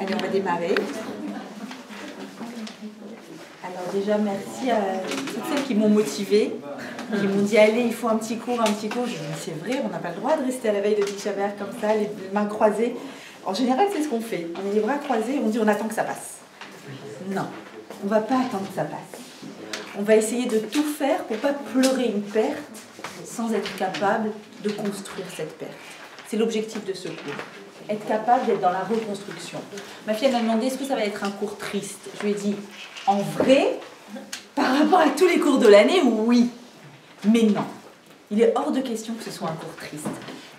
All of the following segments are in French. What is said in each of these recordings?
Allez, on va démarrer. Alors déjà, merci à toutes celles qui m'ont motivée, qui m'ont dit, allez, il faut un petit cours, un petit cours. Je me dis, c'est vrai, on n'a pas le droit de rester à la veille de Tisha B'Av comme ça, les mains croisées. En général, c'est ce qu'on fait. On met les bras croisés et on dit, on attend que ça passe. Non, on ne va pas attendre que ça passe. On va essayer de tout faire pour ne pas pleurer une perte sans être capable de construire cette perte. C'est l'objectif de ce cours. Être capable d'être dans la reconstruction. Ma fille m'a demandé, est-ce que ça va être un cours triste? Je lui ai dit, en vrai, par rapport à tous les cours de l'année, oui. Mais non. Il est hors de question que ce soit un cours triste.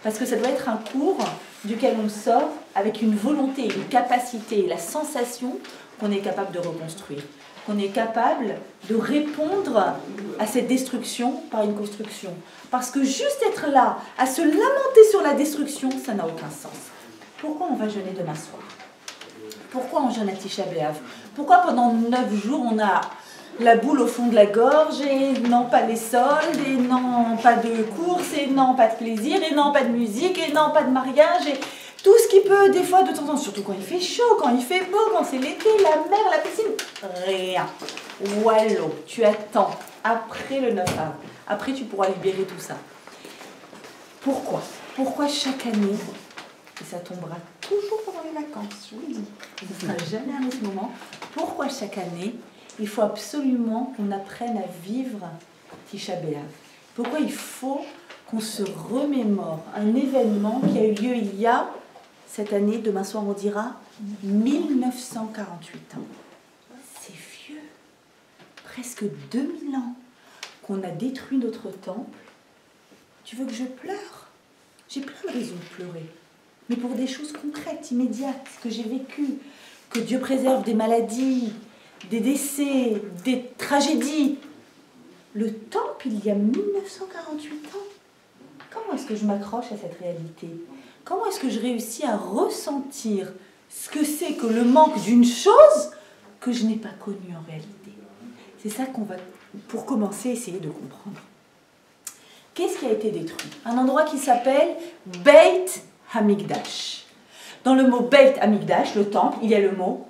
Parce que ça doit être un cours duquel on sort avec une volonté, une capacité, la sensation qu'on est capable de reconstruire. Qu'on est capable de répondre à cette destruction par une construction. Parce que juste être là, à se lamenter sur la destruction, ça n'a aucun sens. Pourquoi on va jeûner demain soir? Pourquoi on jeûne à Tisha B'Av? Pourquoi pendant 9 jours on a la boule au fond de la gorge et non pas les soldes, et non pas de courses, et non pas de plaisir, et non pas de musique, et non pas de mariage, et tout ce qui peut des fois de temps en temps, surtout quand il fait chaud, quand il fait beau, quand c'est l'été, la mer, la piscine, rien. Wallo, tu attends après le 9 avril. Après tu pourras libérer tout ça. Pourquoi? Pourquoi chaque année? Et ça tombera toujours pendant les vacances, je vous le dis. Ce ne sera jamais un autre moment. Pourquoi chaque année, il faut absolument qu'on apprenne à vivre Tisha B'Av? Pourquoi il faut qu'on se remémore un événement qui a eu lieu il y a, cette année, demain soir on dira, 1948 ans. C'est vieux. Presque 2000 ans qu'on a détruit notre temple. Tu veux que je pleure? J'ai plein de raisons de pleurer. Mais pour des choses concrètes, immédiates, que j'ai vécues, que Dieu préserve des maladies, des décès, des tragédies. Le temple, il y a 1948 ans. Comment est-ce que je m'accroche à cette réalité? Comment est-ce que je réussis à ressentir ce que c'est que le manque d'une chose que je n'ai pas connue en réalité? C'est ça qu'on va, pour commencer, essayer de comprendre. Qu'est-ce qui a été détruit? Un endroit qui s'appelle Beit Hamikdash. Dans le mot Beit Hamikdash, le temple, il y a le mot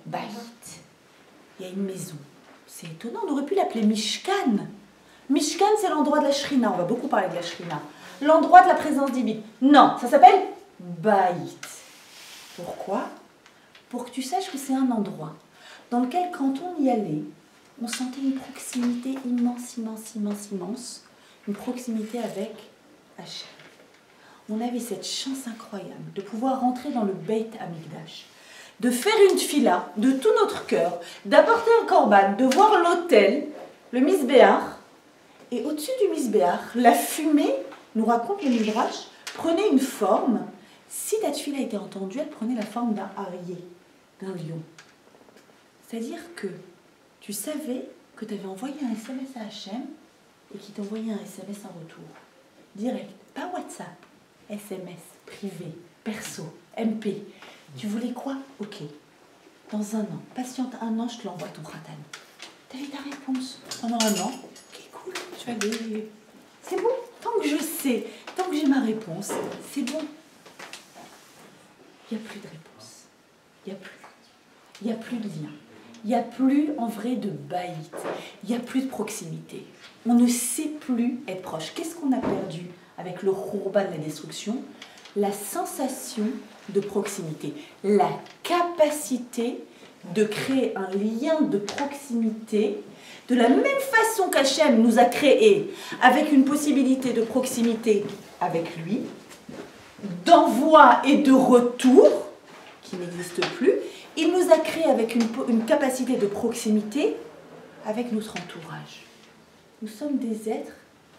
Beit. Il y a une maison. C'est étonnant, on aurait pu l'appeler Mishkan. Mishkan, c'est l'endroit de la Shrina. On va beaucoup parler de la Shrina. L'endroit de la présence divine. Non, ça s'appelle Beit. Pourquoi? Pour que tu saches que c'est un endroit dans lequel, quand on y allait, on sentait une proximité immense, immense, immense, immense. Une proximité avec Hachem. On avait cette chance incroyable de pouvoir rentrer dans le Beit Hamikdash, de faire une tfila de tout notre cœur, d'apporter un korban, de voir l'autel, le misbéach, et au-dessus du misbéach, la fumée, nous raconte le Midrash, prenait une forme. Si ta tfila était entendue, elle prenait la forme d'un arié, d'un lion. C'est-à-dire que tu savais que tu avais envoyé un SMS à Hachem et qu'il t'envoyait un SMS en retour. Direct, pas WhatsApp, SMS, privé, perso, MP. Tu voulais quoi? Ok. Dans un an, patiente un an, je te l'envoie ton khatan. T'avais ta réponse pendant un an. Ok, cool, tu vas aller. C'est bon, tant que je sais, tant que j'ai ma réponse, c'est bon. Il n'y a plus de réponse. Il n'y a plus. Il n'y a plus de lien. Il n'y a plus en vrai de baït. Il n'y a plus de proximité. On ne sait plus être proche. Qu'est-ce qu'on a perdu avec le khurban de la destruction? La sensation de proximité. La capacité de créer un lien de proximité de la même façon qu'Hachem nous a créés, avec une possibilité de proximité avec lui, d'envoi et de retour, qui n'existe plus. Il nous a créés avec une capacité de proximité avec notre entourage. Nous sommes des êtres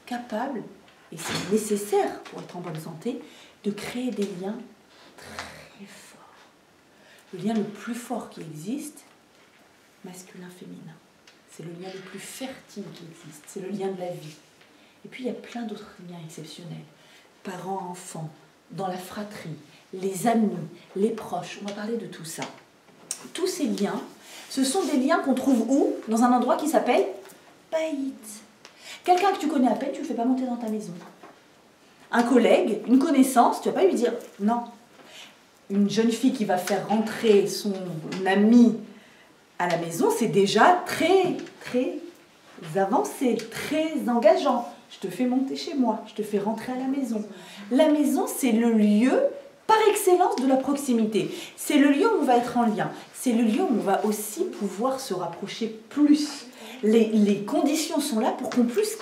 capables, et c'est nécessaire pour être en bonne santé, de créer des liens très forts. Le lien le plus fort qui existe, masculin-féminin. C'est le lien le plus fertile qui existe. C'est le lien de la vie. Et puis il y a plein d'autres liens exceptionnels. Parents-enfants, dans la fratrie, les amis, les proches. On va parler de tout ça. Tous ces liens, ce sont des liens qu'on trouve où? Dans un endroit qui s'appelle Baït. Quelqu'un que tu connais à peine, tu ne le fais pas monter dans ta maison. Un collègue, une connaissance, tu ne vas pas lui dire non. une jeune fille qui va faire rentrer son ami à la maison, c'est déjà très, très avancé, très engageant. Je te fais monter chez moi, je te fais rentrer à la maison. La maison, c'est le lieu par excellence de la proximité. C'est le lieu où on va être en lien. C'est le lieu où on va aussi pouvoir se rapprocher plus. Les conditions sont là pour qu'on puisse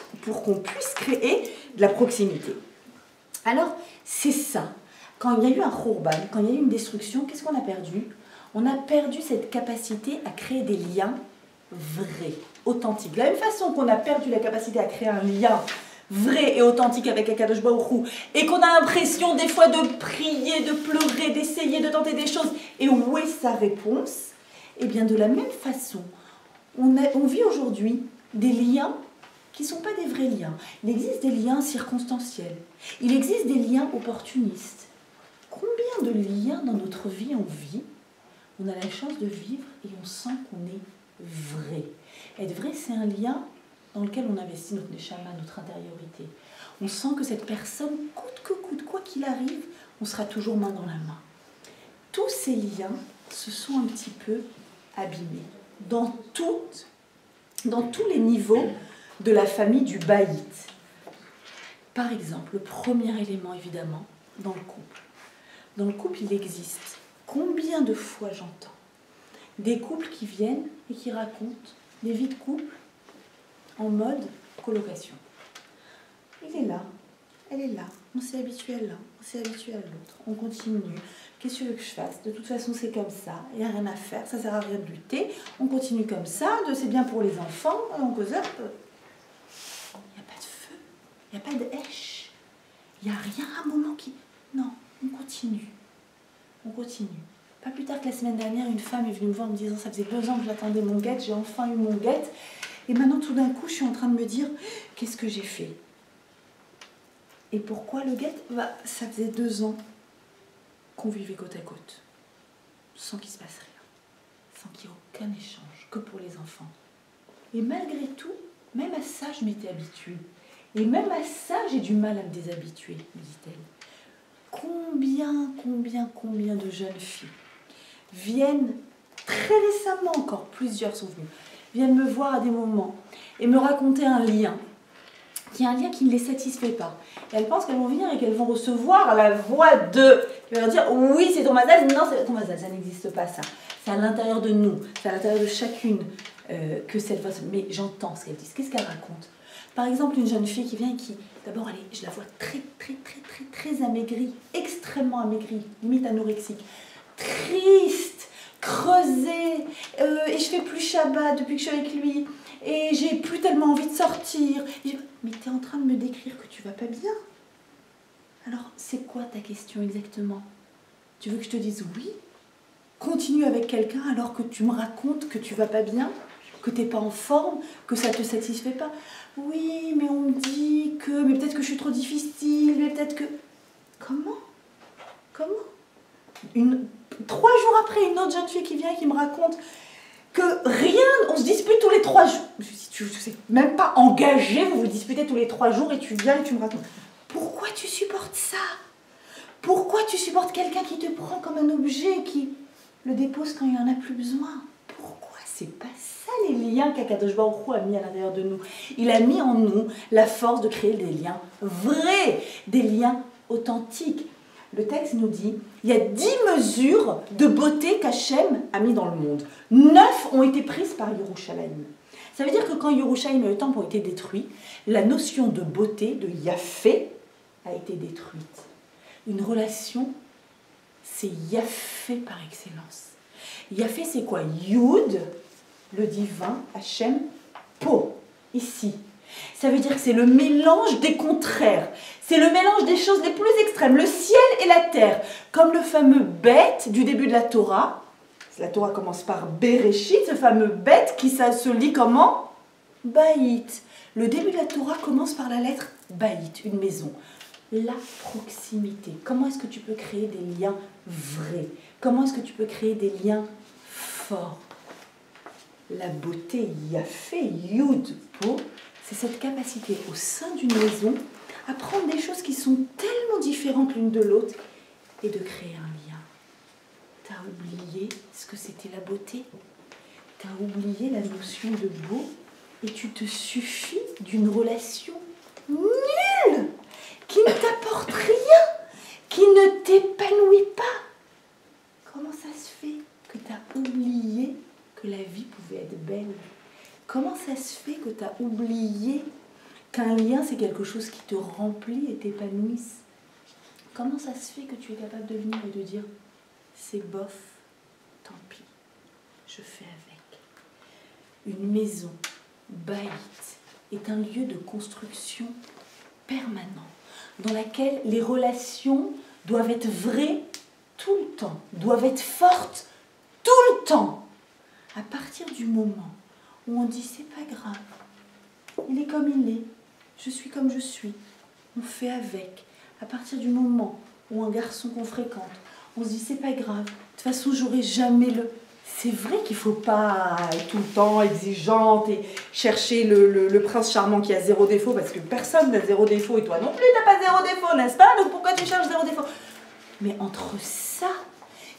créer de la proximité. Alors, c'est ça. Quand il y a eu un khurban, quand il y a eu une destruction, qu'est-ce qu'on a perdu? On a perdu cette capacité à créer des liens vrais, authentiques. De la même façon qu'on a perdu la capacité à créer un lien vrai et authentique avec Akadosh Baruch Hu, et qu'on a l'impression des fois de prier, de pleurer, d'essayer de tenter des choses, et où est sa réponse? Eh bien, de la même façon, on vit aujourd'hui des liens qui ne sont pas des vrais liens. Il existe des liens circonstanciels. Il existe des liens opportunistes. Combien de liens dans notre vie on vit, on a la chance de vivre et on sent qu'on est vrai. Être vrai, c'est un lien dans lequel on investit notre neshama, notre intériorité. On sent que cette personne, coûte que coûte, quoi qu'il arrive, on sera toujours main dans la main. Tous ces liens se sont un petit peu abîmés dans tous les niveaux de la famille du baït. Par exemple, le premier élément, évidemment, dans le couple. Dans le couple, il existe, combien de fois j'entends des couples qui viennent et qui racontent des vies de couple en mode colocation. Il est là, elle est là, on s'est habitué à l'un, on s'est habitué à l'autre, on continue. Qu'est-ce que tu veux que je fasse? De toute façon, c'est comme ça, il n'y a rien à faire, ça ne sert à rien de lutter, on continue comme ça, c'est bien pour les enfants, on cause up. Il n'y a pas de feu, il n'y a pas de hèche, il n'y a rien à un moment qui... Non, on continue. On continue. Pas plus tard que la semaine dernière, une femme est venue me voir en me disant « Ça faisait 2 ans que j'attendais mon guette, j'ai enfin eu mon guette. Et maintenant, tout d'un coup, je suis en train de me dire « Qu'est-ce que j'ai fait ?» Et pourquoi le guette? Ça faisait 2 ans qu'on vivait côte à côte, sans qu'il se passe rien, sans qu'il y ait aucun échange, que pour les enfants. Et malgré tout, même à ça, je m'étais habituée. Et même à ça, j'ai du mal à me déshabituer, me dit-elle. Combien de jeunes filles viennent, très récemment encore, plusieurs sont venues, viennent me voir à des moments et me raconter un lien, qui est un lien qui ne les satisfait pas. Et elles pensent qu'elles vont venir et qu'elles vont recevoir la voix de... Qui va leur dire, oui, c'est ton mazal, non, c'est ton mazal, ça n'existe pas ça. C'est à l'intérieur de nous, c'est à l'intérieur de chacune que cette voix... Mais j'entends ce qu'elles disent, qu'est-ce qu'elles racontent? Par exemple, une jeune fille qui vient et qui, d'abord, je la vois très amaigrie, extrêmement amaigrie, limite anorexique, triste, creusée, et je fais plus Shabbat depuis que je suis avec lui, et j'ai plus tellement envie de sortir. Mais tu es en train de me décrire que tu vas pas bien. Alors, c'est quoi ta question exactement? Tu veux que je te dise oui? Continue avec quelqu'un alors que tu me racontes que tu vas pas bien, que tu n'es pas en forme, que ça ne te satisfait pas. Oui, mais on me dit que... Mais peut-être que je suis trop difficile, mais peut-être que... Comment? 3 jours après, une autre jeune fille qui vient et qui me raconte que rien, on se dispute tous les 3 jours. Je me dis, tu sais, même pas engagé, vous vous disputez tous les 3 jours et tu viens et tu me racontes. Pourquoi tu supportes ça? Pourquoi tu supportes quelqu'un qui te prend comme un objet, qui le dépose quand il n'y en a plus besoin? Pourquoi? C'est pas ça les liens qu'Akadosh Baruch Hu a mis à l'intérieur de nous. Il a mis en nous la force de créer des liens vrais, des liens authentiques. Le texte nous dit, il y a 10 mesures de beauté qu'Hachem a mis dans le monde. 9 ont été prises par Yerushalayim. Ça veut dire que quand Yerushalayim et le temple ont été détruits, la notion de beauté, de Yafé, a été détruite. Une relation, c'est Yafé par excellence. Yafé, c'est quoi? Yud, le divin, Hachem, Po, ici. Ça veut dire que c'est le mélange des contraires. C'est le mélange des choses les plus extrêmes, le ciel et la terre. Comme le fameux bête du début de la Torah. La Torah commence par Bereshit, ce fameux bête qui se lit comment? Baït. Le début de la Torah commence par la lettre Baït, une maison. La proximité. Comment est-ce que tu peux créer des liens vrais? Comment est-ce que tu peux créer des liens forts? La beauté, Yafé, Yud, Po, c'est cette capacité au sein d'une maison à prendre des choses qui sont tellement différentes l'une de l'autre et de créer un lien. T'as oublié ce que c'était la beauté. T'as oublié la notion de beau et tu te suffis d'une relation nulle, qui ne t'apporte rien, qui ne t'épanouit pas. Comment ça se fait que tu as oublié que la vie pouvait être belle? Comment ça se fait que tu as oublié qu'un lien, c'est quelque chose qui te remplit et t'épanouisse? Comment ça se fait que tu es capable de venir et de dire « c'est bof, tant pis, je fais avec ». Une maison, baït, est un lieu de construction permanent, dans laquelle les relations doivent être vraies tout le temps, doivent être fortes tout le temps. À partir du moment où on dit c'est pas grave, il est comme il est, je suis comme je suis, on fait avec. À partir du moment où un garçon qu'on fréquente, on se dit c'est pas grave, de toute façon j'aurai jamais le... C'est vrai qu'il ne faut pas être tout le temps exigeante et chercher le prince charmant qui a zéro défaut, parce que personne n'a zéro défaut et toi non plus t'as pas zéro défaut, n'est-ce pas? Donc pourquoi tu cherches zéro défaut? Mais entre ça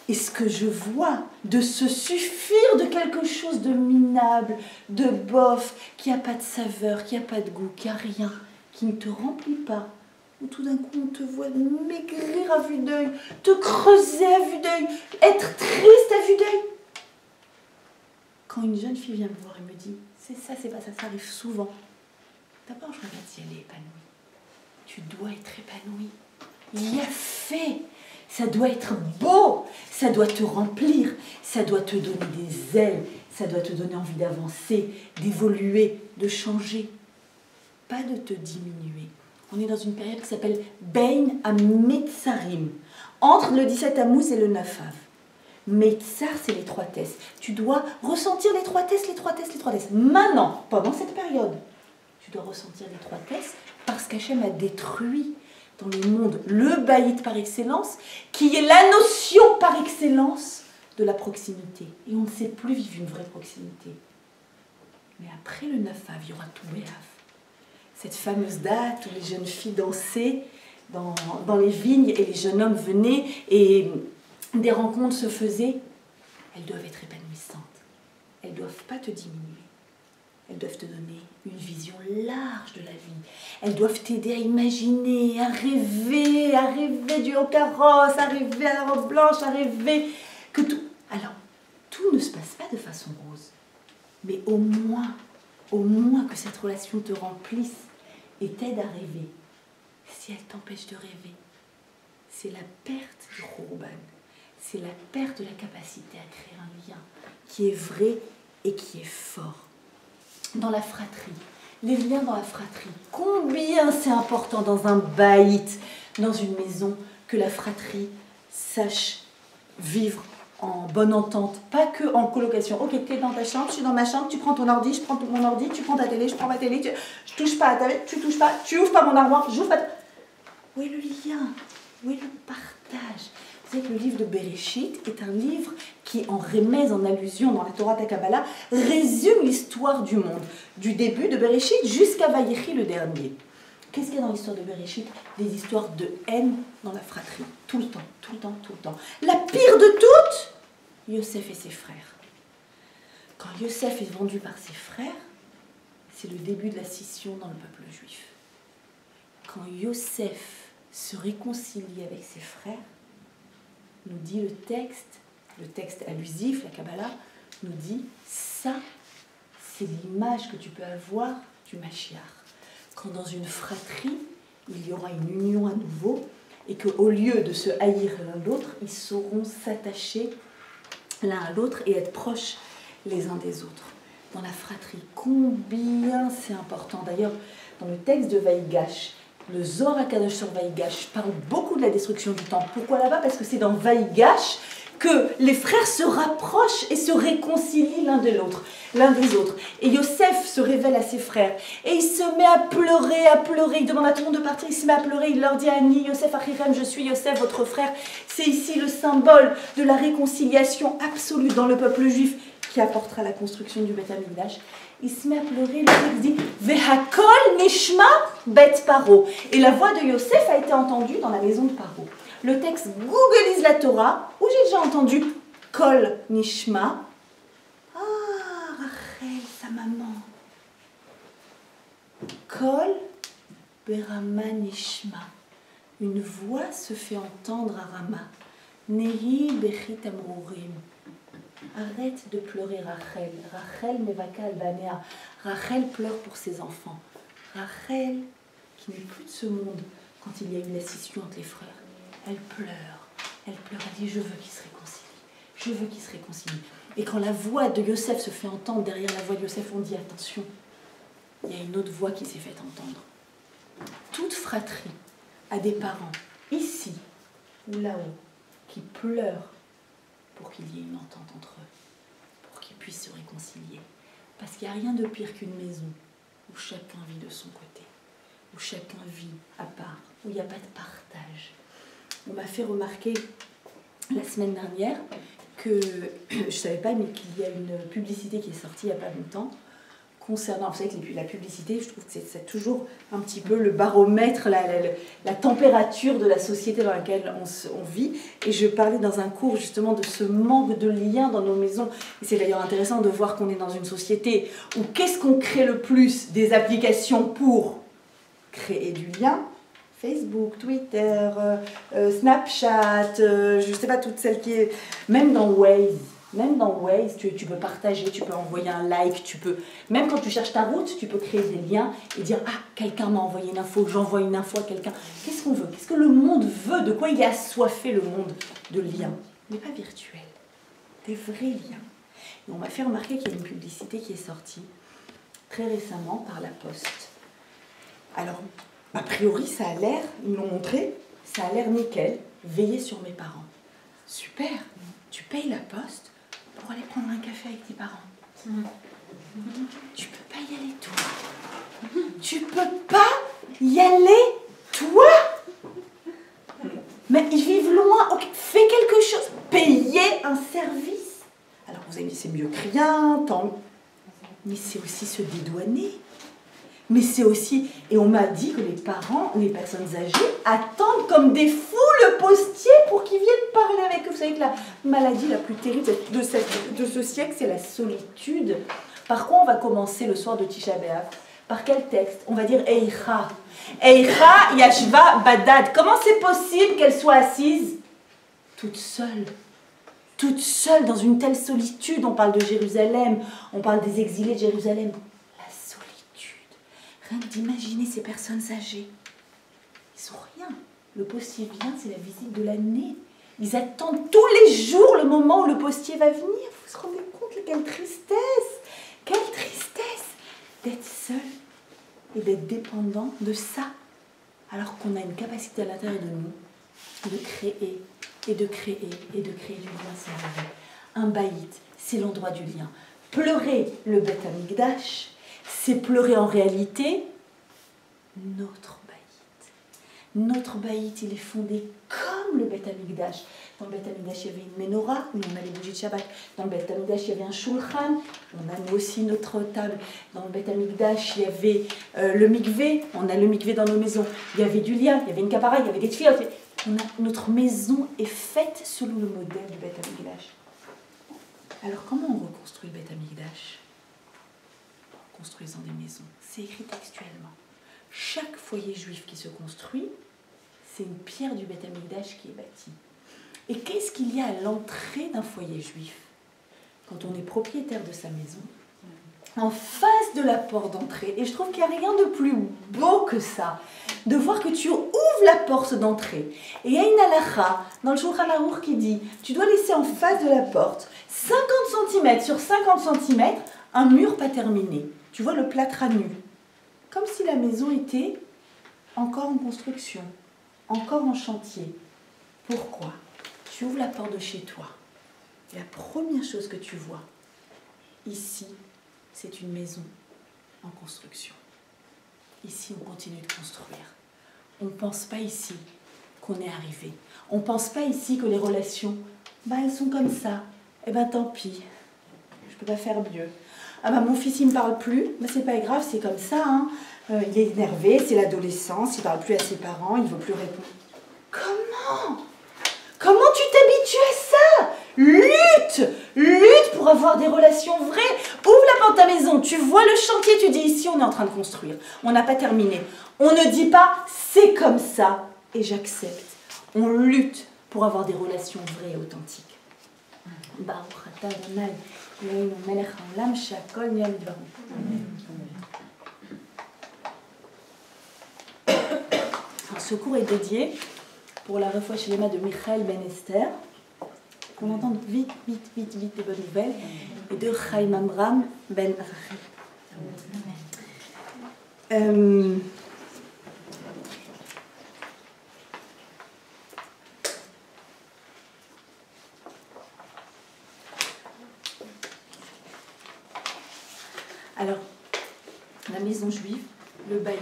et ce que je vois de se suffire de quelque chose de minable, de bof, qui n'a pas de saveur, qui n'a pas de goût, qui n'a rien, qui ne te remplit pas, où tout d'un coup on te voit maigrir à vue d'œil, te creuser à vue d'œil, être triste à vue d'œil. Quand une jeune fille vient me voir et me dit « c'est ça, c'est pas ça, ça arrive souvent », d'abord je regarde si elle est épanouie. Tu dois être épanouie. Il y a fait. Ça doit être beau. Ça doit te remplir. Ça doit te donner des ailes. Ça doit te donner envie d'avancer, d'évoluer, de changer. Pas de te diminuer. On est dans une période qui s'appelle Bein HaMetzarim, entre le 17 Tammuz et le 9 Av. Metzar, c'est l'étroitesse. Tu dois ressentir l'étroitesse, l'étroitesse, l'étroitesse. Maintenant, pendant cette période, tu dois ressentir l'étroitesse parce qu'Hachem a détruit dans le monde le baït par excellence, qui est la notion par excellence de la proximité. Et on ne sait plus vivre une vraie proximité. Mais après le 9 Av, il y aura tout Béav. Cette fameuse date où les jeunes filles dansaient dans les vignes et les jeunes hommes venaient et des rencontres se faisaient, elles doivent être épanouissantes. Elles ne doivent pas te diminuer. Elles doivent te donner une vision large de la vie. Elles doivent t'aider à imaginer, à rêver du haut carrosse, à rêver à la robe blanche, à rêver que tout... Alors, tout ne se passe pas de façon rose. Mais au moins que cette relation te remplisse et t'aide à rêver. Si elle t'empêche de rêver, c'est la perte du Khourbane. C'est la perte de la capacité à créer un lien qui est vrai et qui est fort. Dans la fratrie, les liens dans la fratrie, combien c'est important dans un baït, dans une maison, que la fratrie sache vivre en bonne entente, pas que en colocation. Ok, tu es dans ta chambre, je suis dans ma chambre, tu prends ton ordi, je prends mon ordi, tu prends ta télé, je prends ma télé, je touche pas à ta télé, tu touches pas, tu ouvres pas mon armoire, j'ouvre pas... Où est le lien? Où est le partage? Vous savez que le livre de Bereshit est un livre qui, en remèze, en allusion dans la Torah Kabbalah, résume l'histoire du monde, du début de Bereshit jusqu'à Vayechi le dernier. Qu'est-ce qu'il y a dans l'histoire de Bereshit? Des histoires de haine dans la fratrie, tout le temps, tout le temps, tout le temps. La pire de toutes, Yosef et ses frères. Quand Yosef est vendu par ses frères, c'est le début de la scission dans le peuple juif. Quand Yosef se réconcilie avec ses frères, nous dit le texte allusif, la Kabbalah, nous dit ça, c'est l'image que tu peux avoir du Mashiach. Quand dans une fratrie, il y aura une union à nouveau et qu'au lieu de se haïr l'un l'autre, ils sauront s'attacher l'un à l'autre et être proches les uns des autres. Dans la fratrie, combien c'est important. D'ailleurs, dans le texte de Vaïgash, le Zohar HaKadosh sur Vaïgash parle beaucoup de la destruction du temple. Pourquoi là-bas? Parce que c'est dans Vaïgash que les frères se rapprochent et se réconcilient l'un des autres. Et Yosef se révèle à ses frères. Et il se met à pleurer. Il demande à tout le monde de partir, il se met à pleurer. Il leur dit à Ani, Yosef Achirem, je suis Yosef, votre frère. C'est ici le symbole de la réconciliation absolue dans le peuple juif qui apportera la construction du Beth Amikdash. Il se met à pleurer, le texte dit Vehakol Nishma Bet Paro. Et la voix de Yosef a été entendue dans la maison de Paro. Le texte Googlise la Torah, où j'ai déjà entendu Kol Nishma. Ah, Rachel, sa maman. Kol Berama Nishma. Une voix se fait entendre à Rama. Nehi Bechit Amrurim. Arrête de pleurer, Rachel. Rachel Mevaka Albanea. Rachel pleure pour ses enfants. Rachel, qui n'est plus de ce monde quand il y a eu la scission entre les frères, elle pleure. Elle pleure, elle dit, je veux qu'ils se réconcilient. Je veux qu'ils se réconcilient. Et quand la voix de Yosef se fait entendre derrière la voix de Yosef, on dit, attention, il y a une autre voix qui s'est faite entendre. Toute fratrie a des parents, ici ou là-haut, qui pleurent pour qu'il y ait une entente entre eux, pour qu'ils puissent se réconcilier. Parce qu'il n'y a rien de pire qu'une maison où chacun vit de son côté, où chacun vit à part, où il n'y a pas de partage. On m'a fait remarquer la semaine dernière que, je ne savais pas, mais qu'il y a une publicité qui est sortie il n'y a pas longtemps, concernant, vous savez que la publicité, je trouve que c'est toujours un petit peu le baromètre, la température de la société dans laquelle on vit. Et je parlais dans un cours justement de ce manque de lien dans nos maisons. Et c'est d'ailleurs intéressant de voir qu'on est dans une société où qu'est-ce qu'on crée le plus? Des applications pour créer du lien. Facebook, Twitter, Snapchat, je ne sais pas toutes celles qui... Même dans Waze. Même dans Waze, tu peux partager, tu peux envoyer un like, tu peux... Même quand tu cherches ta route, tu peux créer des liens et dire « Ah, quelqu'un m'a envoyé une info, j'envoie une info à quelqu'un. » Qu'est-ce qu'on veut? Qu'est-ce que le monde veut? De quoi il est assoiffé, le monde? De liens. Mais pas virtuels. Des vrais liens. Et on m'a fait remarquer qu'il y a une publicité qui est sortie très récemment par la Poste. Alors, a priori, ça a l'air, ils me l'ont montré, ça a l'air nickel. Veiller sur mes parents. Super. Tu payes la Poste pour aller prendre un café avec tes parents. Tu peux pas y aller, toi. Tu peux pas y aller, toi. Mais ils vivent loin. Okay. Fais quelque chose. Payez un service. Alors vous allez me dire, c'est mieux que rien. Tant... Mais c'est aussi se dédouaner. Mais c'est aussi... Et on m'a dit que les parents, les personnes âgées, attendent comme des fous le postier pour qu'ils viennent parler avec eux. Vous savez que la maladie la plus terrible de ce siècle, c'est la solitude. Par quoi on va commencer le soir de Tisha B'Av? Par quel texte? On va dire Eicha. Eicha Yashva Badad. Comment c'est possible qu'elle soit assise toute seule? Toute seule dans une telle solitude. On parle de Jérusalem, on parle des exilés de Jérusalem. Rien que d'imaginer ces personnes âgées. Ils sont rien. Le postier vient, c'est la visite de l'année. Ils attendent tous les jours le moment où le postier va venir. Vous vous rendez compte, quelle tristesse! Quelle tristesse d'être seul et d'être dépendant de ça. Alors qu'on a une capacité à l'intérieur de nous de créer et de créer et de créer du lien sans arrêt. Un baït, c'est l'endroit du lien. Pleurer le Beth Amikdash, c'est pleurer en réalité notre baït. Notre baït, il est fondé comme le Beth Amikdash. Dans le Beth Amikdash, il y avait une menorah, nous on a les bougies de Shabbat. Dans le Beth Amikdash, il y avait un shulchan, on a nous aussi notre table. Dans le Beth Amikdash, il y avait le mikvé, on a le mikvé dans nos maisons. Il y avait du lien, il y avait une kapara, il y avait des tefilot. Notre maison est faite selon le modèle du Beth Amikdash. Alors comment on reconstruit le Beth Amikdash? Construisant des maisons. C'est écrit textuellement. Chaque foyer juif qui se construit, c'est une pierre du Beth Amikdash qui est bâtie. Et qu'est-ce qu'il y a à l'entrée d'un foyer juif? Quand on est propriétaire de sa maison, en face de la porte d'entrée, et je trouve qu'il n'y a rien de plus beau que ça, de voir que tu ouvres la porte d'entrée. Et il y a une halakha dans le Shulchan Aruch qui dit, tu dois laisser en face de la porte 50 cm sur 50 cm un mur pas terminé. Tu vois le plâtre à nu. Comme si la maison était encore en construction, encore en chantier. Pourquoi? Tu ouvres la porte de chez toi. Et la première chose que tu vois, ici, c'est une maison en construction. Ici, on continue de construire. On ne pense pas ici qu'on est arrivé. On ne pense pas ici que les relations, elles sont comme ça. Eh ben tant pis, je ne peux pas faire mieux. Ah ben mon fils il me parle plus, ben c'est pas grave, c'est comme ça, hein. Il est énervé, c'est l'adolescence, il parle plus à ses parents, il veut plus répondre. Comment tu t'habitues à ça? Lutte! Lutte pour avoir des relations vraies. Ouvre la porte de ta maison, tu vois le chantier, tu dis ici on est en train de construire. On n'a pas terminé. On ne dit pas c'est comme ça et j'accepte. On lutte pour avoir des relations vraies et authentiques. Ce cours est dédié pour la refoua shlema de Michael Ben Esther, qu'on entende vite des bonnes nouvelles, et de Chaim Amram Ben Rachel. Alors, la maison juive, le baït,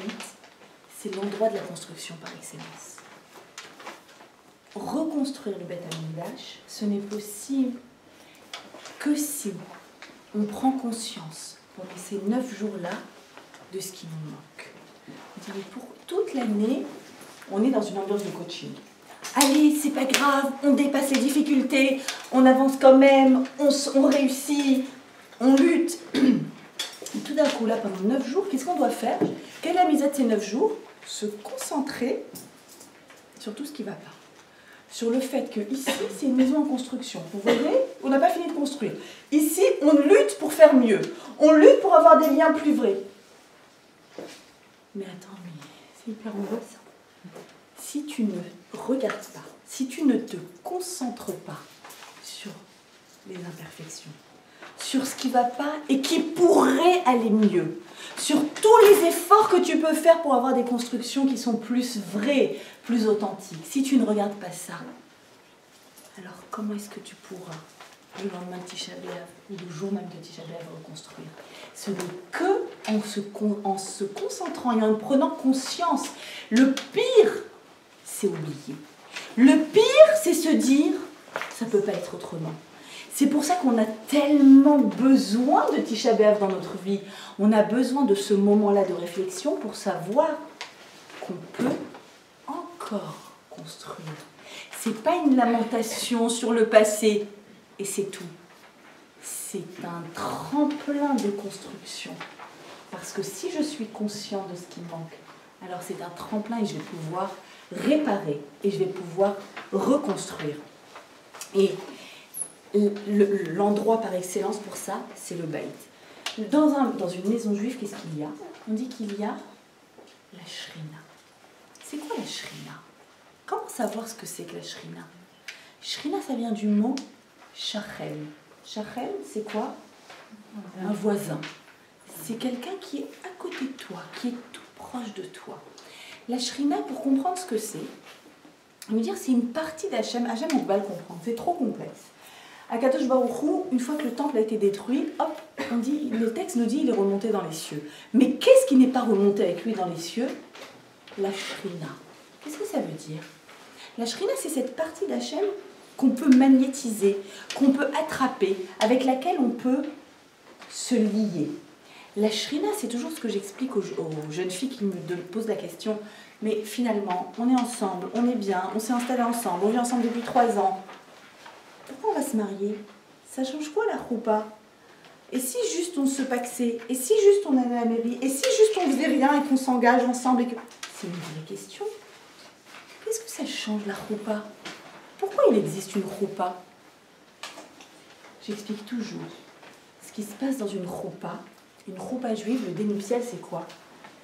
c'est l'endroit de la construction par excellence. Reconstruire le Beth Amikdash, ce n'est possible que si on prend conscience pendant ces 9 jours-là de ce qui nous manque. Pour toute l'année, on est dans une ambiance de coaching. Allez, c'est pas grave, on dépasse les difficultés, on avance quand même, on réussit, on lutte. Et tout d'un coup, là, pendant 9 jours, qu'est-ce qu'on doit faire? Quelle est la misère de ces 9 jours? Se concentrer sur tout ce qui ne va pas. Sur le fait que ici, c'est une maison en construction. Vous voyez, on n'a pas fini de construire. Ici, on lutte pour faire mieux. On lutte pour avoir des liens plus vrais. Mais attends, mais c'est hyper angoissant. Si tu ne regardes pas, si tu ne te concentres pas sur les imperfections, sur ce qui ne va pas et qui pourrait aller mieux, sur tous les efforts que tu peux faire pour avoir des constructions qui sont plus vraies, plus authentiques. Si tu ne regardes pas ça, alors comment est-ce que tu pourras, le lendemain de Tisha B'Av ou le jour même de Tisha B'Av, reconstruire? Ce n'est que en se concentrant et en prenant conscience. Le pire, c'est oublier. Le pire, c'est se dire, ça ne peut pas être autrement. C'est pour ça qu'on a tellement besoin de Tisha B'Av dans notre vie. On a besoin de ce moment-là de réflexion pour savoir qu'on peut encore construire. C'est pas une lamentation sur le passé et c'est tout. C'est un tremplin de construction. Parce que si je suis conscient de ce qui manque, alors c'est un tremplin et je vais pouvoir réparer et je vais pouvoir reconstruire. Et l'endroit par excellence pour ça, c'est le baït. Dans une maison juive, qu'est-ce qu'il y a? On dit qu'il y a la shrina. C'est quoi la shrina? Comment savoir ce que c'est que la shrina? Shrina, ça vient du mot shachel. Shachel, c'est quoi? Un voisin. C'est quelqu'un qui est à côté de toi, qui est tout proche de toi. La shrina, pour comprendre ce que c'est, on veut dire c'est une partie d'Hachem. Hachem, on ne peut pas le comprendre, c'est trop complexe. Akadosh Baruch Hu, une fois que le temple a été détruit, hop, on dit, le texte nous dit il est remonté dans les cieux. Mais qu'est-ce qui n'est pas remonté avec lui dans les cieux? La shrina. Qu'est-ce que ça veut dire? La shrina, c'est cette partie d'Hachem qu'on peut magnétiser, qu'on peut attraper, avec laquelle on peut se lier. La shrina, c'est toujours ce que j'explique aux jeunes filles qui me posent la question. Mais finalement, on est ensemble, on est bien, on s'est installés ensemble, on vit ensemble depuis 3 ans. Pourquoi on va se marier? Ça change quoi la choupa? Et si juste on se paxait? Et si juste on allait à la mairie? Et si juste on faisait rien et qu'on s'engage ensemble et que... C'est une vraie question. Qu'est-ce que ça change la choupa? Pourquoi il existe une choupa? J'explique toujours. Ce qui se passe dans une choupa juive, le dénuptial, c'est quoi?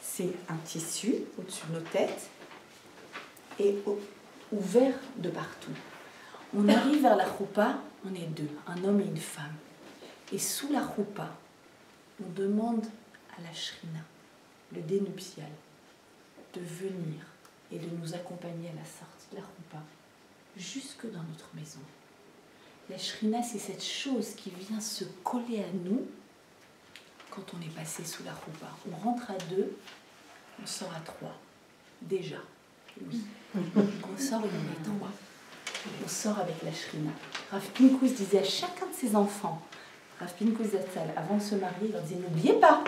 C'est un tissu au-dessus de nos têtes et ouvert de partout. On arrive vers la choupa, on est 2, un homme et une femme. Et sous la choupa, on demande à la shrina, le dénuptial, de venir et de nous accompagner à la sortie de la choupa, jusque dans notre maison. La shrina, c'est cette chose qui vient se coller à nous quand on est passé sous la choupa. On rentre à 2, on sort à 3. Déjà, oui. On sort et on est 3. On sort avec la shrina. Rav Pinkus disait à chacun de ses enfants, Rav Pinkus Zatzal, avant de se marier, il leur disait, n'oubliez pas,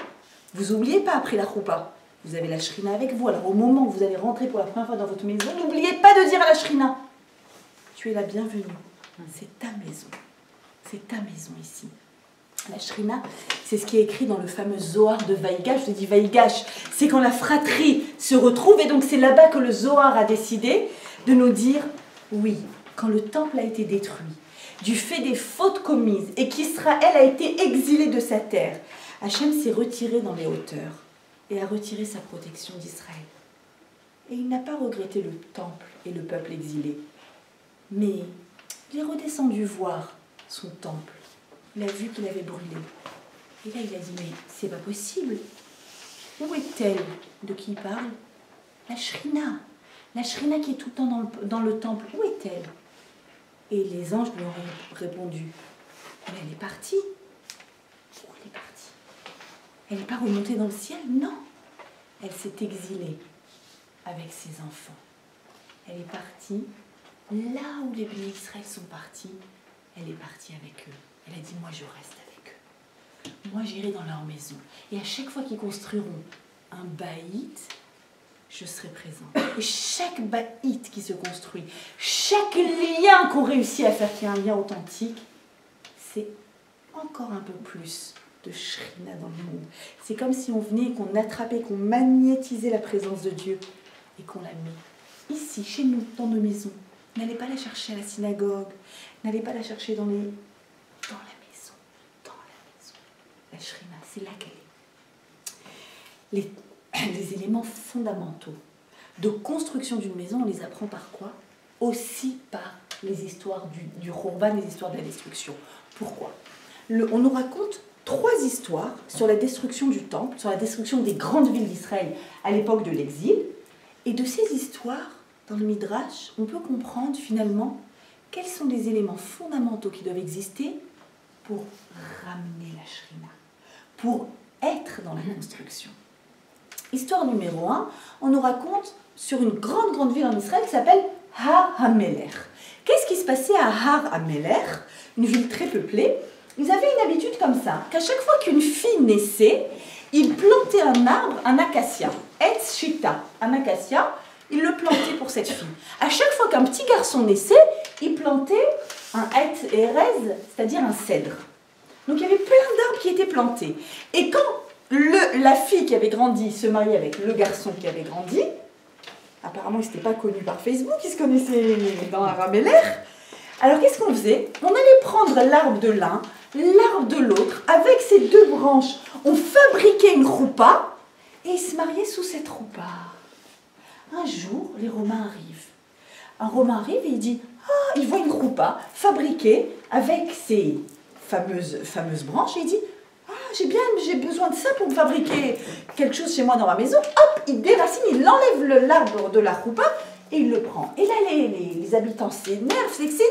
vous n'oubliez pas après la choupa, vous avez la shrina avec vous. Alors au moment où vous allez rentrer pour la première fois dans votre maison, n'oubliez pas de dire à la shrina, tu es la bienvenue, c'est ta maison. C'est ta maison ici. La Shrina, c'est ce qui est écrit dans le fameux Zohar de Vaïgash. Je dis Vaïgash, c'est quand la fratrie se retrouve. Et donc c'est là-bas que le Zohar a décidé de nous dire, oui, quand le temple a été détruit, du fait des fautes commises, et qu'Israël a été exilé de sa terre, Hachem s'est retiré dans les hauteurs et a retiré sa protection d'Israël. Et il n'a pas regretté le temple et le peuple exilé. Mais il est redescendu voir son temple. Il a vu qu'il avait brûlé. Et là, il a dit, mais c'est pas possible. Où est-elle? De qui il parle? La Shrina. La Shrina qui est tout le temps dans le temple. Où est-elle? Et les anges lui ont répondu, mais elle est partie. Où elle est partie? Elle n'est pas remontée dans le ciel? Non. Elle s'est exilée avec ses enfants. Elle est partie là où les bénis d'Israël sont partis. Elle est partie avec eux. Elle a dit, moi je reste avec eux. Moi j'irai dans leur maison. Et à chaque fois qu'ils construiront un baït, je serai présent. Et chaque baït qui se construit, chaque lien qu'on réussit à faire qui est un lien authentique, c'est encore un peu plus de Shrina dans le monde. C'est comme si on venait, qu'on attrapait, qu'on magnétisait la présence de Dieu et qu'on la met ici, chez nous, dans nos maisons. N'allez pas la chercher à la synagogue, n'allez pas la chercher dans la maison. La Shrina, c'est là qu'elle est. Les éléments fondamentaux de construction d'une maison, on les apprend par quoi? Aussi par les histoires du Khorban, les histoires de la destruction. Pourquoi? On nous raconte 3 histoires sur la destruction du temple, sur la destruction des grandes villes d'Israël à l'époque de l'exil. Et de ces histoires, dans le Midrash, on peut comprendre finalement quels sont les éléments fondamentaux qui doivent exister pour ramener la Shrina, pour être dans la construction. Histoire numéro 1, on nous raconte sur une grande ville en Israël qui s'appelle Har HaMelech. Qu'est-ce qui se passait à Har HaMelech, une ville très peuplée? Ils avaient une habitude comme ça, qu'à chaque fois qu'une fille naissait, ils plantaient un arbre, un acacia, Etz Shita, un acacia, ils le plantaient pour cette fille. À chaque fois qu'un petit garçon naissait, ils plantaient un Etz Erez, c'est-à-dire un cèdre. Donc il y avait plein d'arbres qui étaient plantés. Et quand la fille qui avait grandi se mariait avec le garçon qui avait grandi, apparemment ils n'étaient pas connus par Facebook, ils se connaissaient dans Har HaMelech. Alors qu'est-ce qu'on faisait? On allait prendre l'arbre de l'un, l'arbre de l'autre, avec ces 2 branches, on fabriquait une roupa, et ils se mariaient sous cette roupa. Un jour, les Romains arrivent. Un Romain arrive et il dit, ah, il voit une roupa fabriquée avec ces fameuses branches, et il dit, ah, j'ai besoin de ça pour me fabriquer quelque chose chez moi dans ma maison. Hop, il déracine, il enlève l'arbre de la roupa et il le prend. Et là, les habitants s'énervent, etc.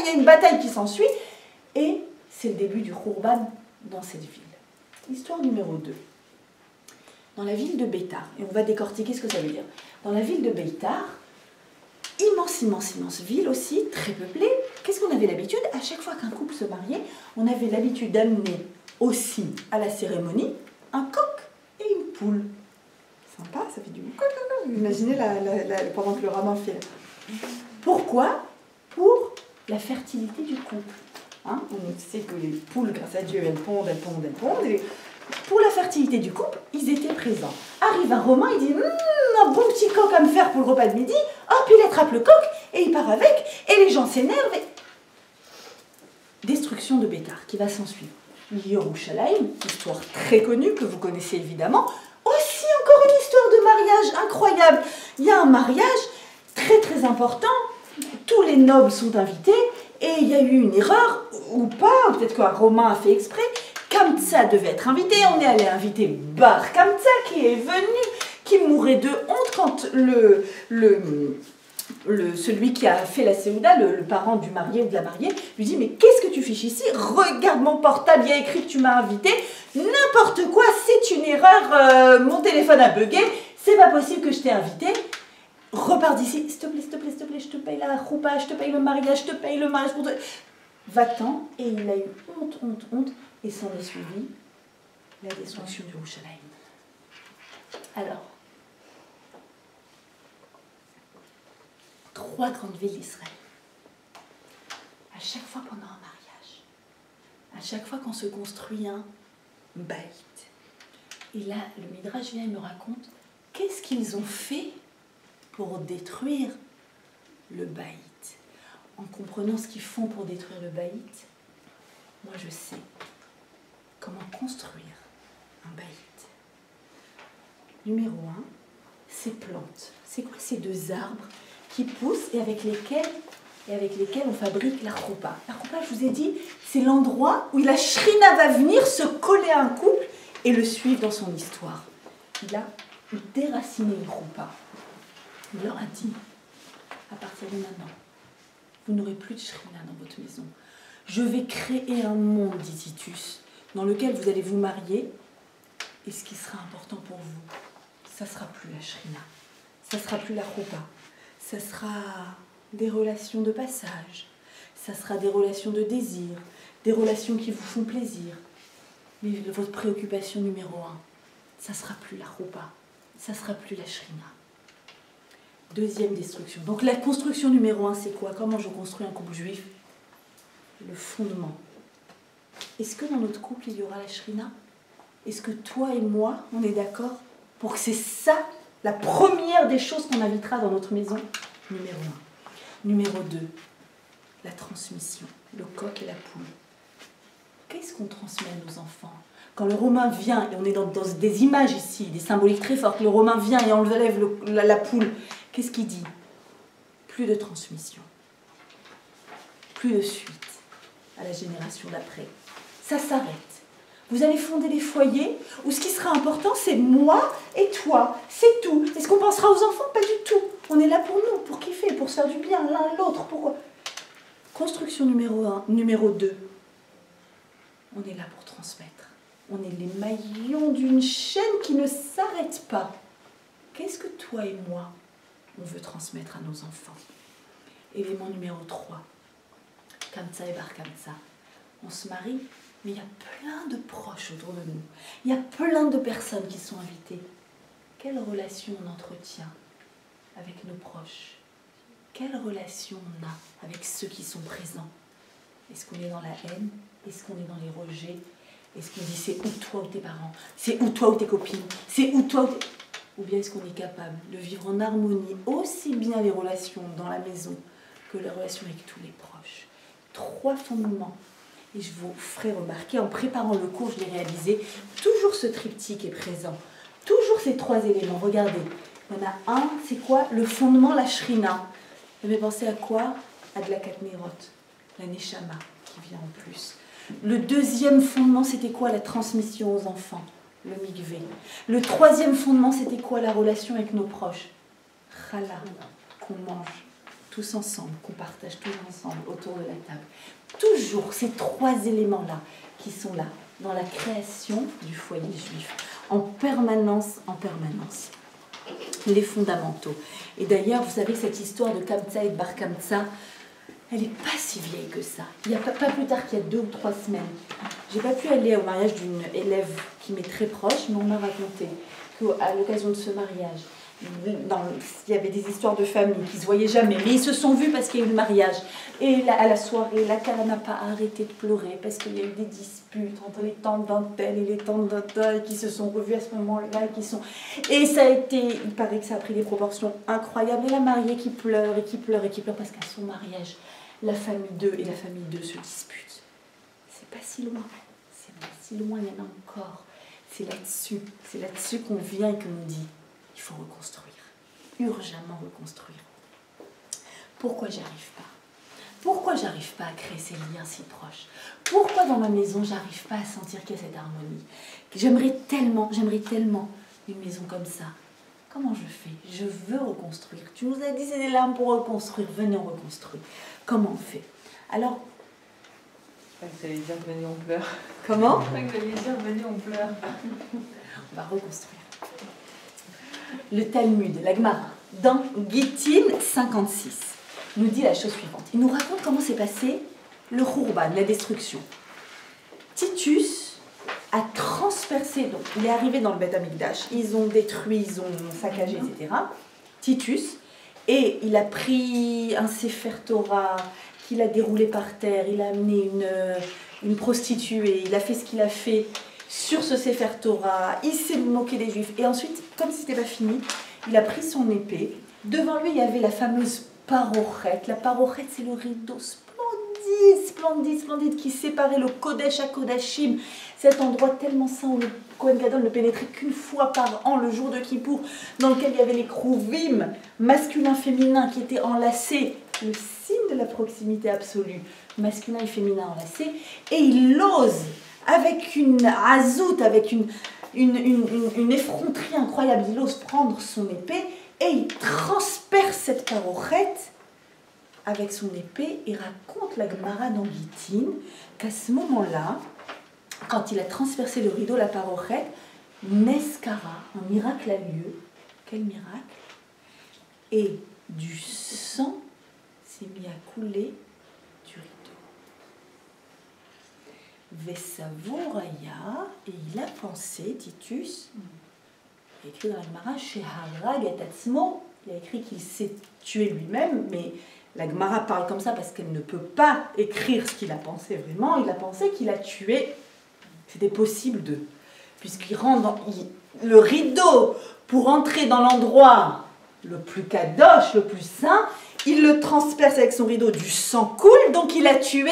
Il y a une bataille qui s'ensuit. Et c'est le début du Khorban dans cette ville. Histoire numéro 2. Dans la ville de Beitar, et on va décortiquer ce que ça veut dire. Dans la ville de Beitar, immense ville aussi, très peuplée. Qu'est-ce qu'on avait l'habitude? À chaque fois qu'un couple se mariait, on avait l'habitude d'amener aussi à la cérémonie un coq et une poule. Sympa, ça fait du coq. Imaginez pendant que le rabbin fait. Pourquoi? Pour la fertilité du couple. Hein, on sait que les poules, grâce à Dieu, elles pondent. Et pour la fertilité du couple, ils étaient présents. Arrive un Romain, il dit un bon petit coq à me faire pour le repas de midi. Hop, il attrape le coq et il part avec. Et les gens s'énervent. Destruction de Beitar qui va s'en suivre. Yerushalayim, histoire très connue que vous connaissez évidemment. Aussi encore une histoire de mariage incroyable. Il y a un mariage très important. Tous les nobles sont invités et il y a eu une erreur ou pas. Peut-être qu'un Romain a fait exprès. Kamtsa devait être invité. On est allé inviter Bar Kamtsa qui est venu, qui mourait de honte quand celui qui a fait la Séouda, le parent du marié ou de la mariée, lui dit « Mais qu'est-ce que tu fiches ici? Regarde mon portable, il y a écrit que tu m'as invité. N'importe quoi, c'est une erreur, mon téléphone a bugué, c'est pas possible que je t'ai invité. Repars d'ici, s'il te plaît, je te paye la roupa, je te paye le mariage, je te paye le mariage pour toi. » Va-t'en, et il a eu honte, et s'en est suivi la destruction du Yerushalayim. Alors, 3 grandes villes d'Israël. À chaque fois pendant un mariage, À chaque fois qu'on se construit un baït. Et là, le Midrash vient et me raconte qu'est-ce qu'ils ont fait pour détruire le baït. En comprenant ce qu'ils font pour détruire le baït, moi je sais comment construire un baït. Numéro 1, ces plantes. C'est quoi ces deux arbres qui poussent et avec lesquels on fabrique la roupa. La roupa, je vous ai dit, c'est l'endroit où la shrina va venir se coller à un couple et le suivre dans son histoire. Il a déraciné une roupa. Il leur a dit, à partir de maintenant, vous n'aurez plus de shrina dans votre maison. Je vais créer un monde, dit Titus, dans lequel vous allez vous marier et ce qui sera important pour vous, ça ne sera plus la shrina, ça ne sera plus la roupa, ça sera des relations de passage, ça sera des relations de désir, des relations qui vous font plaisir. Mais votre préoccupation numéro 1, ça ne sera plus la roupa, ça ne sera plus la shrina. Deuxième destruction. Donc la construction numéro 1, c'est quoi? Comment je construis un couple juif? Le fondement. Est-ce que dans notre couple, il y aura la shrina? Est-ce que toi et moi, on est d'accord pour que c'est ça, la première des choses qu'on invitera dans notre maison? Numéro 1. Numéro 2, la transmission, le coq et la poule. Qu'est-ce qu'on transmet à nos enfants? Quand le Romain vient, et on est dans des images ici, des symboliques très fortes, le Romain vient et enlève la poule, qu'est-ce qu'il dit? Plus de transmission, plus de suite à la génération d'après. Ça s'arrête. Vous allez fonder des foyers où ce qui sera important, c'est moi et toi. C'est tout. Est-ce qu'on pensera aux enfants? Pas du tout. On est là pour nous, pour kiffer, pour se faire du bien l'un à l'autre. Pourquoi? Construction numéro 1. Numéro 2. On est là pour transmettre. On est les maillons d'une chaîne qui ne s'arrête pas. Qu'est-ce que toi et moi, on veut transmettre à nos enfants? Élément numéro 3. Kamtsa et Bar Kamtsa. On se marie, mais il y a plein de proches autour de nous. Il y a plein de personnes qui sont invitées. Quelle relation on entretient avec nos proches? Quelle relation on a avec ceux qui sont présents? Est-ce qu'on est dans la haine? Est-ce qu'on est dans les rejets? Est-ce qu'on dit c'est ou toi ou tes parents? C'est ou toi ou tes copines? C'est ou toi ou bien est-ce qu'on est capable de vivre en harmonie aussi bien les relations dans la maison que les relations avec tous les proches? 3 fondements. Et je vous ferai remarquer, en préparant le cours, je l'ai réalisé, toujours ce triptyque est présent. Toujours ces 3 éléments. Regardez, il y en a un, c'est quoi? Le fondement, la shrina. Vous avez pensé à quoi? À de la katnerot, la neshama qui vient en plus. Le deuxième fondement, c'était quoi? La transmission aux enfants, le mikvé. Le troisième fondement, c'était quoi? La relation avec nos proches. Chala, qu'on mange tous ensemble, qu'on partage tous ensemble autour de la table. Toujours ces 3 éléments-là qui sont là, dans la création du foyer juif, en permanence, les fondamentaux. Et d'ailleurs, vous savez, cette histoire de Kamtsa et de Bar Kamtsa, elle n'est pas si vieille que ça. Il n'y a pas plus tard qu'il y a 2 ou 3 semaines. J'ai pas pu aller au mariage d'une élève qui m'est très proche, mais on m'a raconté qu'à l'occasion de ce mariage, il y avait des histoires de famille qui ne se voyaient jamais, mais ils se sont vus parce qu'il y a eu le mariage. Et là, à la soirée, la Kala n'a pas arrêté de pleurer parce qu'il y a eu des disputes entre les tantes d'un tel et les tantes d'un tel qui se sont revues à ce moment-là. Et ça a été, il paraît que ça a pris des proportions incroyables. Et la mariée qui pleure et qui pleure et qui pleure parce qu'à son mariage, la famille 2 et la famille 2 se disputent. C'est pas si loin. C'est pas si loin, il y en a encore. C'est là-dessus qu'on vient et qu'on dit. Il faut reconstruire, urgemment reconstruire. Pourquoi j'y arrive pas? Pourquoi j'arrive pas à créer ces liens si proches? Pourquoi dans ma maison j'arrive pas à sentir qu'il y a cette harmonie? J'aimerais tellement une maison comme ça. Comment je fais? Je veux reconstruire. Tu nous as dit c'est des larmes pour reconstruire. Venez on reconstruit. Comment on fait? Alors, vous allez dire venez on pleure. Comment? Vous allez dire venez on pleure. On va reconstruire. Le Talmud, la Gemara, dans Gittin 56, nous dit la chose suivante. Il nous raconte comment s'est passé le Khurban, la destruction. Titus a transpercé, donc il est arrivé dans le Beth Amikdash, ils ont détruit, ils ont saccagé, etc. Titus, et il a pris un Sefer Torah qu'il a déroulé par terre, il a amené une prostituée, il a fait ce qu'il a fait sur ce Sefer Torah, il s'est moqué des Juifs. Et ensuite, comme si c'était pas fini, il a pris son épée. Devant lui, il y avait la fameuse parochet. La parochet, c'est le rideau splendide, qui séparait le Kodesh à Kodashim, cet endroit tellement saint où le Kohen Gadol ne pénétrait qu'une fois par an, le jour de Kippour, dans lequel il y avait les krouvim, masculin, féminin, qui étaient enlacés, le signe de la proximité absolue, masculin et féminin enlacés, et il ose, avec une azout, avec une effronterie incroyable, il ose prendre son épée, et il transperce cette parochette avec son épée et raconte la Gemara dans Gittin qu'à ce moment-là, quand il a transpercé le rideau, la parochette, Neskara, un miracle a lieu. Quel miracle? Et du sang s'est mis à couler du rideau. Vesavouraya, et il a pensé, Titus, il a écrit dans la Gemara, chez Harag et Tatsmo, il a écrit qu'il s'est tué lui-même, mais la Gemara parle comme ça parce qu'elle ne peut pas écrire ce qu'il a pensé vraiment. Il a pensé qu'il a tué. C'était possible de... Puisqu'il rentre dans... le rideau, pour entrer dans l'endroit le plus kadosh, le plus saint, il le transperce avec son rideau, du sang coule, donc il a tué...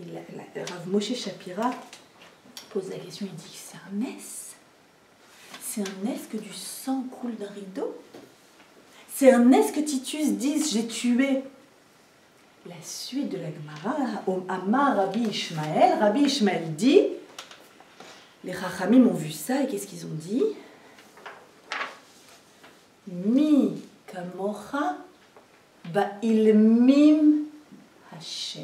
Rav Moshe Shapira pose la question, il dit, c'est un S? C'est un S que du sang coule d'un rideau? C'est un est que Titus dise j'ai tué. La suite de la Gemara, Amar Rabbi Ishmael dit, les Chachamim ont vu ça et qu'est-ce qu'ils ont dit? Mi kamocha ba'ilmim Hashem.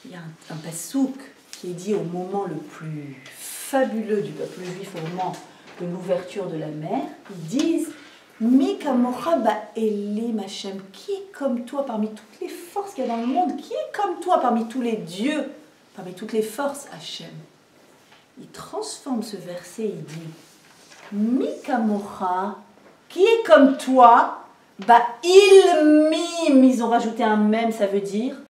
Il y a un pasouk qui est dit au moment le plus fabuleux du peuple juif, au moment de l'ouverture de la mer. Ils disent Mi kamocha ba'elim Hashem, qui est comme toi parmi toutes les forces qu'il y a dans le monde, qui est comme toi parmi tous les dieux, parmi toutes les forces Hashem. Il transforme ce verset, il dit Mi kamocha, qui est comme toi, ba'ilmim, ils ont rajouté un même, ça veut dire